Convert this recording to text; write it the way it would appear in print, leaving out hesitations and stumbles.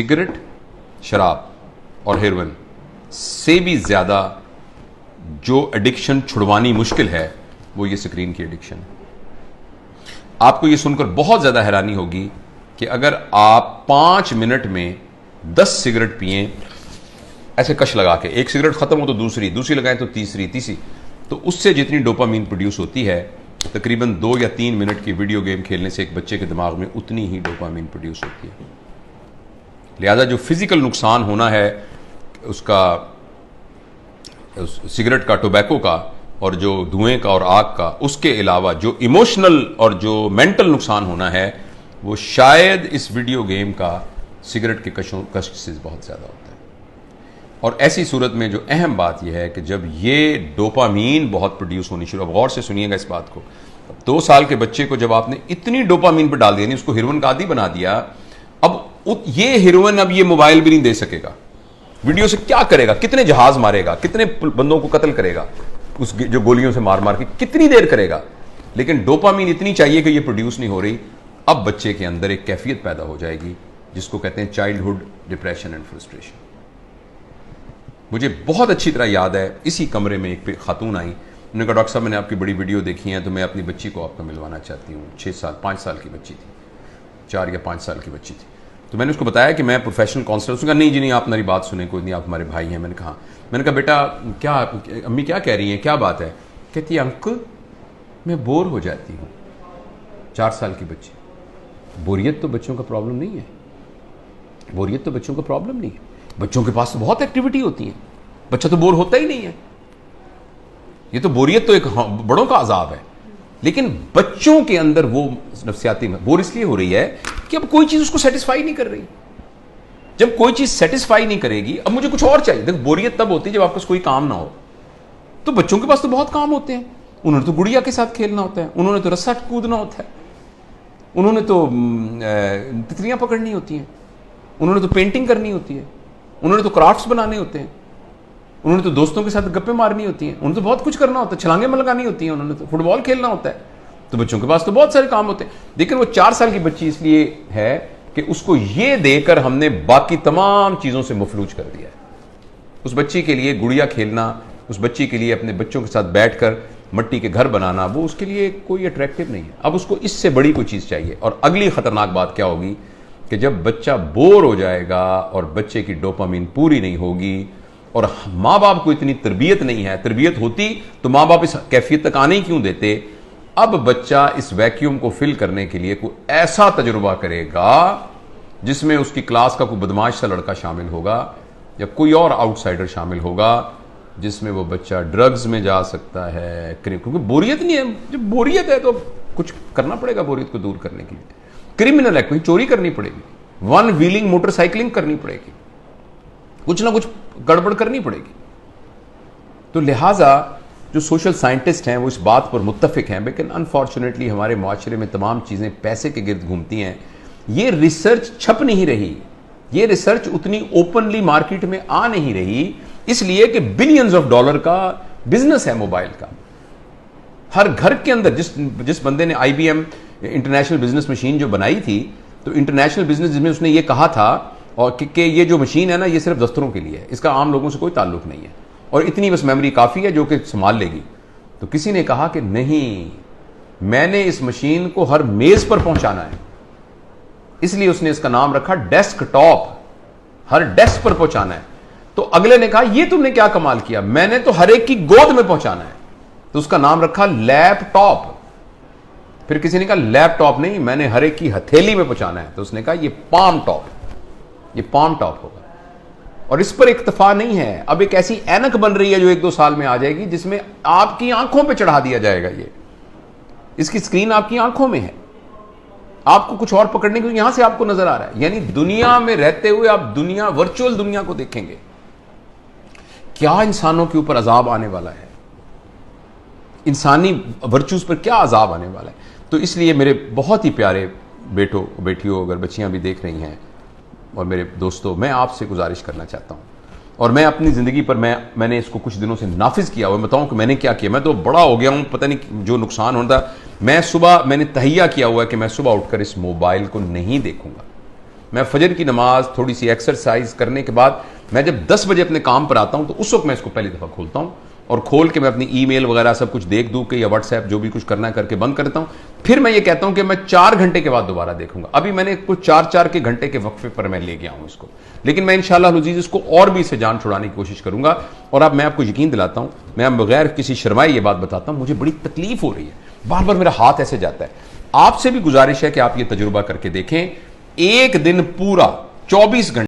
Cigarette, शराब और heroin से भी ज्यादा जो एडिक्शन छुड़वानी मुश्किल है वो ये स्क्रीन की एडिक्शन है। आपको ये सुनकर बहुत ज्यादा हैरानी होगी कि अगर आप 5 मिनट में 10 सिगरेट पिए, ऐसे कश लगा के, एक सिगरेट खत्म हो तो दूसरी, दूसरी लगाएं तो तीसरी, तीसरी, तो उससे जितनी डोपामीन प्रोड्यूस होती है तकरीबन 2 या 3 मिनट की वीडियो गेम खेलने से एक बच्चे के दिमाग में उतनी ही डोपामीन प्रोड्यूस होती है। लिहाजा जो फिजिकल नुकसान होना है उसका, सिगरेट का, टोबैको का और जो धुएं का और आग का, उसके अलावा जो इमोशनल और जो मेंटल नुकसान होना है वो शायद इस वीडियो गेम का सिगरेट के कष्ट से बहुत ज्यादा होता है। और ऐसी सूरत में जो अहम बात यह है कि जब ये डोपामीन बहुत प्रोड्यूस होनी शुरू, अब गौर से सुनिएगा इस बात को, 2 साल के बच्चे को जब आपने इतनी डोपामीन पर डाल दिया, उसको हेरोइन का आदी बना दिया, अब ये हेरोइन अब ये मोबाइल भी नहीं दे सकेगा, वीडियो से क्या करेगा, कितने जहाज मारेगा, कितने बंदों को कत्ल करेगा उस जो गोलियों से मार मार के, कितनी देर करेगा, लेकिन डोपामीन इतनी चाहिए कि ये प्रोड्यूस नहीं हो रही। अब बच्चे के अंदर एक कैफियत पैदा हो जाएगी जिसको कहते हैं चाइल्डहुड डिप्रेशन एंड फ्रस्ट्रेशन। मुझे बहुत अच्छी तरह याद है, इसी कमरे में एक खातून आई, उन्होंने कहा डॉक्टर साहब मैंने आपकी बड़ी वीडियो देखी है तो मैं अपनी बच्ची को आपको मिलवाना चाहती हूँ। 5 साल की बच्ची थी, 4 या 5 साल की बच्ची थी। तो मैंने उसको बताया कि मैं प्रोफेशनल काउंसलर। उसने कहा नहीं जी नहीं, आप मेरी बात सुने, कोई नहीं, आप हमारे भाई हैं। मैंने कहा बेटा क्या, अम्मी क्या कह रही हैं, क्या बात है? कहती है अंकल मैं बोर हो जाती हूँ। 4 साल की बच्ची। बोरियत तो बच्चों का प्रॉब्लम नहीं है, बोरियत तो बच्चों का प्रॉब्लम नहीं है, बच्चों के पास तो बहुत एक्टिविटी होती है, बच्चा तो बोर होता ही नहीं है। ये तो बोरियत तो एक बड़ों का अजाब है, लेकिन बच्चों के अंदर वो नफ्सियाती बोर इसलिए हो रही है कि अब कोई चीज उसको सेटिस्फाई नहीं कर रही। जब कोई चीज सेटिस्फाई नहीं करेगी, अब मुझे कुछ और चाहिए। देखो बोरियत तब होती है जब आपके पास कोई काम ना हो। तो बच्चों के पास तो बहुत काम होते हैं, उन्होंने तो गुड़िया के साथ खेलना होता है, उन्होंने तो रस्सा कूदना होता है, उन्होंने तो तितलियां पकड़नी होती हैं, उन्होंने तो पेंटिंग करनी होती है, उन्होंने तो क्राफ्ट्स बनाने होते हैं, उन्होंने तो दोस्तों के साथ गप्पे मारनी होती हैं, उन्होंने तो बहुत कुछ करना होता है, छलांगे लगानी होती हैं, उन्होंने तो फुटबॉल खेलना होता है। तो बच्चों के पास तो बहुत सारे काम होते हैं। लेकिन वो 4 साल की बच्ची इसलिए है कि उसको ये देकर हमने बाकी तमाम चीजों से मफलूज कर दिया है। उस बच्ची के लिए गुड़िया खेलना, उस बच्ची के लिए अपने बच्चों के साथ बैठकर मट्टी के घर बनाना, वो उसके लिए कोई अट्रैक्टिव नहीं है। अब उसको इससे बड़ी कोई चीज चाहिए। और अगली खतरनाक बात क्या होगी कि जब बच्चा बोर हो जाएगा और बच्चे की डोपामीन पूरी नहीं होगी और माँ बाप को इतनी तरबियत नहीं है, तरबियत होती तो माँ बाप इस कैफियत तक आने ही क्यों देते। अब बच्चा इस वैक्यूम को फिल करने के लिए कोई ऐसा तजुर्बा करेगा जिसमें उसकी क्लास का कोई बदमाश सा लड़का शामिल होगा या कोई और आउटसाइडर शामिल होगा, जिसमें वो बच्चा ड्रग्स में जा सकता है, क्योंकि बोरियत नहीं है। जब बोरियत है तो कुछ करना पड़ेगा बोरियत को दूर करने के लिए। क्रिमिनल एक्ट में चोरी करनी पड़ेगी, 1 व्हीलिंग मोटरसाइकिलिंग करनी पड़ेगी, कुछ ना कुछ गड़बड़ करनी पड़ेगी। तो लिहाजा जो सोशल साइंटिस्ट हैं वो इस बात पर मुत्तफिक हैं, लेकिन अनफॉर्चुनेटली हमारे माशरे में तमाम चीजें पैसे के गिर्द घूमती हैं। ये रिसर्च छप नहीं रही, ये रिसर्च उतनी ओपनली मार्केट में आ नहीं रही, इसलिए कि बिलियंस ऑफ डॉलर का बिजनेस है मोबाइल का। हर घर के अंदर जिस बंदे ने IBM इंटरनेशनल बिजनेस मशीन जो बनाई थी, तो इंटरनेशनल बिजनेस जिसमें उसने ये कहा था और कि ये जो मशीन है ना, ये सिर्फ दफ्तरों के लिए है, इसका आम लोगों से कोई ताल्लुक नहीं है और इतनी बस मेमोरी काफी है जो कि संभाल लेगी। तो किसी ने कहा कि नहीं, मैंने इस मशीन को हर मेज पर पहुंचाना है, इसलिए उसने इसका नाम रखा डेस्कटॉप, हर डेस्क पर पहुंचाना है। तो अगले ने कहा ये तुमने क्या कमाल किया, मैंने तो हर एक की गोद में पहुंचाना है, तो उसका नाम रखा लैपटॉप। फिर किसी ने कहा लैपटॉप नहीं, मैंने हर एक की हथेली में पहुंचाना है, तो उसने कहा ये पाम टॉप, ये पाम टॉप होगा। और इस पर इक्तफा नहीं है, अब एक ऐसी ऐनक बन रही है जो 1-2 साल में आ जाएगी जिसमें आपकी आंखों पे चढ़ा दिया जाएगा। ये इसकी स्क्रीन आपकी आंखों में है, आपको कुछ और पकड़ने को यहां से आपको नजर आ रहा है। यानी दुनिया में रहते हुए आप दुनिया, वर्चुअल दुनिया को देखेंगे। क्या इंसानों के ऊपर अजाब आने वाला है, इंसानी वर्चूज पर क्या अजाब आने वाला है। तो इसलिए मेरे बहुत ही प्यारे बेटों बेटियों, अगर बच्चियां भी देख रही हैं और मेरे दोस्तों, मैं आपसे गुजारिश करना चाहता हूं, और मैं अपनी जिंदगी पर मैंने इसको कुछ दिनों से नाफिज किया हुआ। बताऊं कि मैंने क्या किया, मैं तो बड़ा हो गया हूं, पता नहीं जो नुकसान होता। मैंने तहिया किया हुआ है कि मैं सुबह उठकर इस मोबाइल को नहीं देखूंगा। मैं फजर की नमाज, थोड़ी सी एक्सरसाइज करने के बाद मैं जब 10 बजे अपने काम पर आता हूं तो उस वक्त मैं इसको पहली दफा खोलता हूं और खोल के मैं अपनी ईमेल वगैरह सब कुछ देख दूं के या व्हाट्सएप जो भी कुछ करना है करके बंद करता हूं। फिर मैं ये कहता हूं कि मैं 4 घंटे के बाद दोबारा देखूंगा। अभी मैंने कुछ 4-4 के घंटे के वक्फे पर मैं ले गया हूं इसको, लेकिन मैं इंशाअल्लाह अज़ीज़ इसको और भी इससे जान छुड़ाने की कोशिश करूंगा। और अब मैं आपको यकीन दिलाता हूं, मैं बगैर किसी शर्माए ये बात बताता हूं, मुझे बड़ी तकलीफ हो रही है, बार बार मेरा हाथ ऐसे जाता है। आपसे भी गुजारिश है कि आप ये तजुर्बा करके देखें। एक दिन पूरा 24 घंटे